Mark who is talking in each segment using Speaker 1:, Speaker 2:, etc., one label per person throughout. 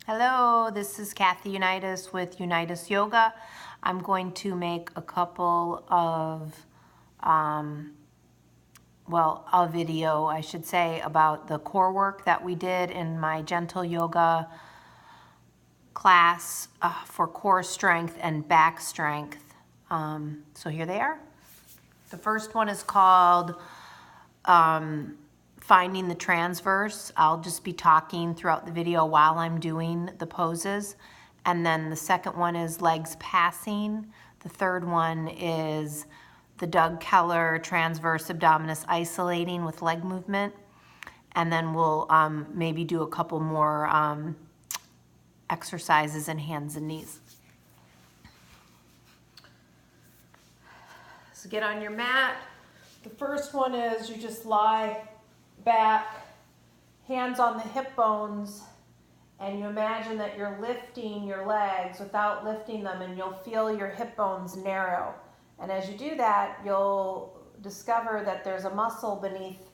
Speaker 1: Hello, this is Kathy Unitas with Unitas Yoga. I'm going to make a couple of, a video, I should say, about the core work that we did in my gentle yoga class for core strength and back strength. So here they are. The first one is called finding the transverse. I'll just be talking throughout the video while I'm doing the poses. And then the second one is legs passing. The third one is the Doug Keller transverse abdominis isolating with leg movement. And then we'll maybe do a couple more exercises in hands and knees. So get on your mat. The first one is you just lie back, hands on the hip bones, and you imagine that you're lifting your legs without lifting them, and you'll feel your hip bones narrow. And as you do that, you'll discover that there's a muscle beneath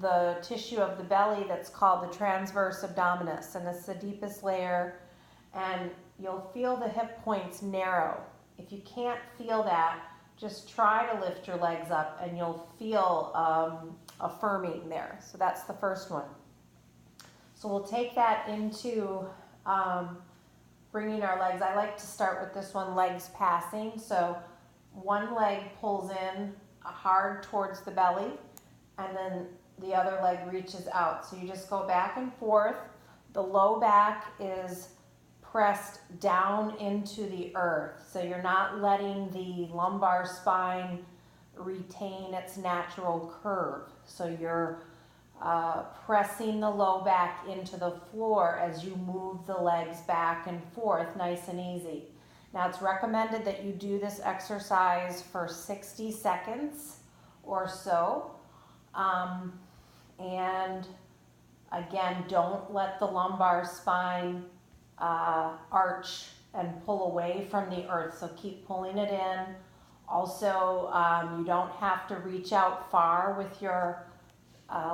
Speaker 1: the tissue of the belly that's called the transverse abdominis, and it's the deepest layer, and you'll feel the hip points narrow. If you can't feel that, just try to lift your legs up and you'll feel affirming there. So that's the first one. So we'll take that into bringing our legs. I like to start with this one, legs passing. So one leg pulls in hard towards the belly, and then the other leg reaches out. So you just go back and forth. The low back is pressed down into the earth. So you're not letting the lumbar spine retain its natural curve. So you're pressing the low back into the floor as you move the legs back and forth, nice and easy. Now it's recommended that you do this exercise for 60 seconds or so. And again, don't let the lumbar spine arch and pull away from the earth, so keep pulling it in. Also, you don't have to reach out far with your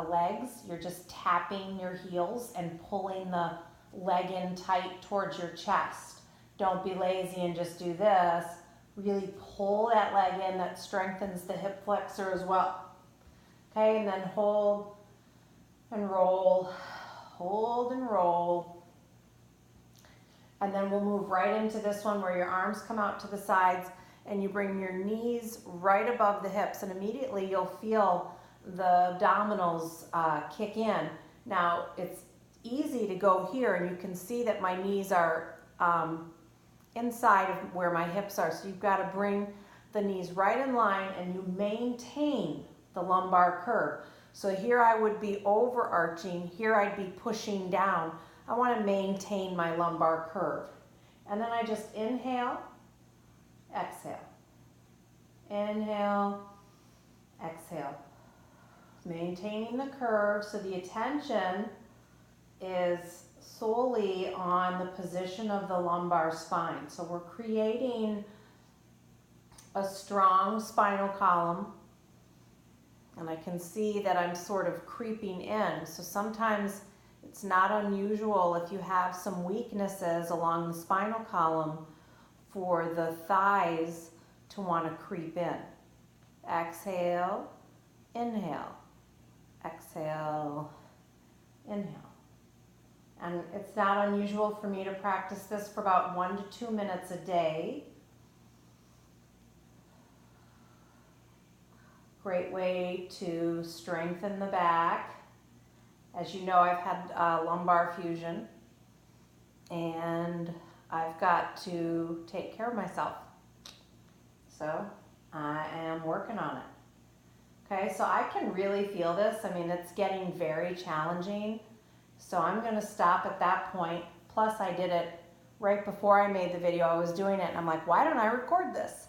Speaker 1: legs. You're just tapping your heels and pulling the leg in tight towards your chest. Don't be lazy and just do this. Really pull that leg in. That strengthens the hip flexor as well. Okay, and then hold and roll, hold and roll. And then we'll move right into this one where your arms come out to the sides and you bring your knees right above the hips, and immediately you'll feel the abdominals kick in. Now it's easy to go here, and you can see that my knees are inside of where my hips are. So you've got to bring the knees right in line and you maintain the lumbar curve. So here I would be overarching, here I'd be pushing down. I want to maintain my lumbar curve. And then I just inhale, exhale. Inhale, exhale. Maintaining the curve, so the attention is solely on the position of the lumbar spine. So we're creating a strong spinal column, and I can see that I'm sort of creeping in. So sometimes it's not unusual if you have some weaknesses along the spinal column for the thighs to want to creep in. Exhale, inhale, exhale, inhale. And it's not unusual for me to practice this for about 1 to 2 minutes a day. Great way to strengthen the back. As you know, I've had lumbar fusion, and I've got to take care of myself. So I am working on it. Okay, so I can really feel this. I mean, it's getting very challenging. So I'm going to stop at that point. Plus, I did it right before I made the video. I was doing it, and I'm like, why don't I record this?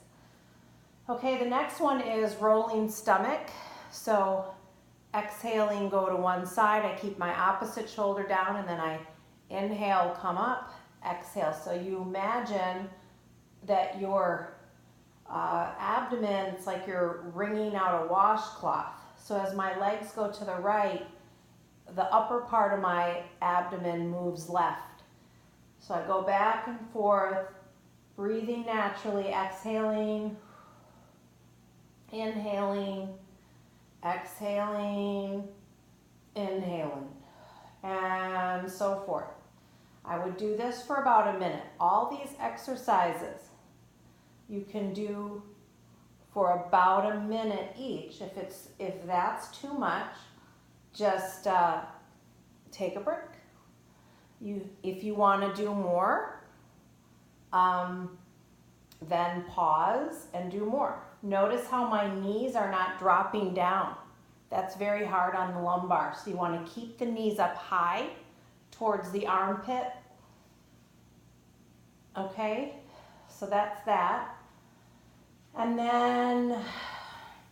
Speaker 1: Okay, the next one is rolling stomach. So exhaling, go to one side. I keep my opposite shoulder down, and then I inhale, come up, exhale. So you imagine that your abdomen, it's like you're wringing out a washcloth. So as my legs go to the right, the upper part of my abdomen moves left. So I go back and forth, breathing naturally, exhaling, inhaling, exhaling, inhaling, and so forth. I would do this for about a minute. All these exercises you can do for about a minute each. If that's too much, just take a break. If you want to do more, then pause and do more. Notice how my knees are not dropping down. That's very hard on the lumbar. So you want to keep the knees up high towards the armpit. Okay, so that's that. And then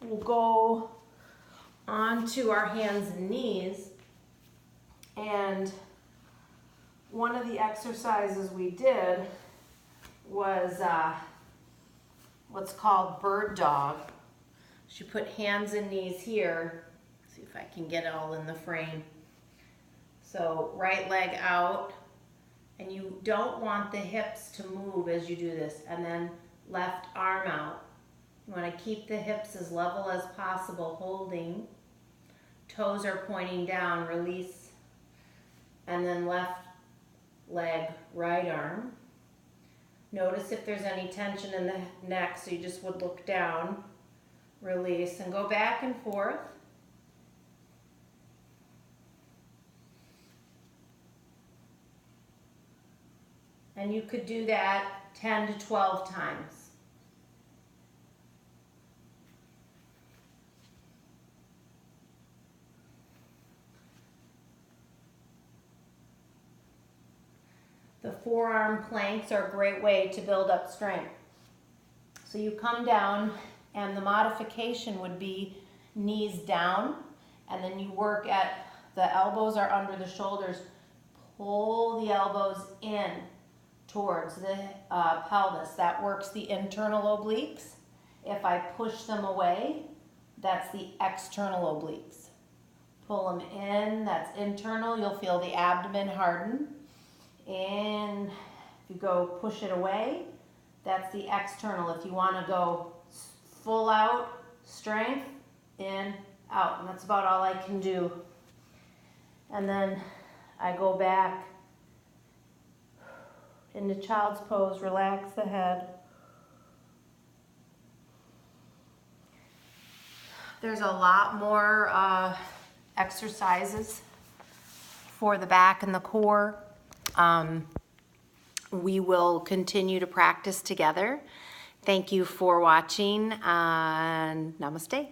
Speaker 1: we'll go on to our hands and knees. And one of the exercises we did was what's called bird dog. So you put hands and knees here. See if I can get it all in the frame. So right leg out, and you don't want the hips to move as you do this, and then left arm out. You want to keep the hips as level as possible, holding. Toes are pointing down, release, and then left leg, right arm. Notice if there's any tension in the neck, so you just would look down, release, and go back and forth. And you could do that 10 to 12 times. The forearm planks are a great way to build up strength. So you come down, and the modification would be knees down, and then you work at the elbows are under the shoulders. Pull the elbows in towards the pelvis. That works the internal obliques. If I push them away, that's the external obliques. Pull them in, that's internal. You'll feel the abdomen harden. And if you go push it away, that's the external. If you want to go full out, strength, in, out. And that's about all I can do. And then I go back into child's pose, relax the head. There's a lot more exercises for the back and the core. We will continue to practice together. Thank you for watching, and namaste.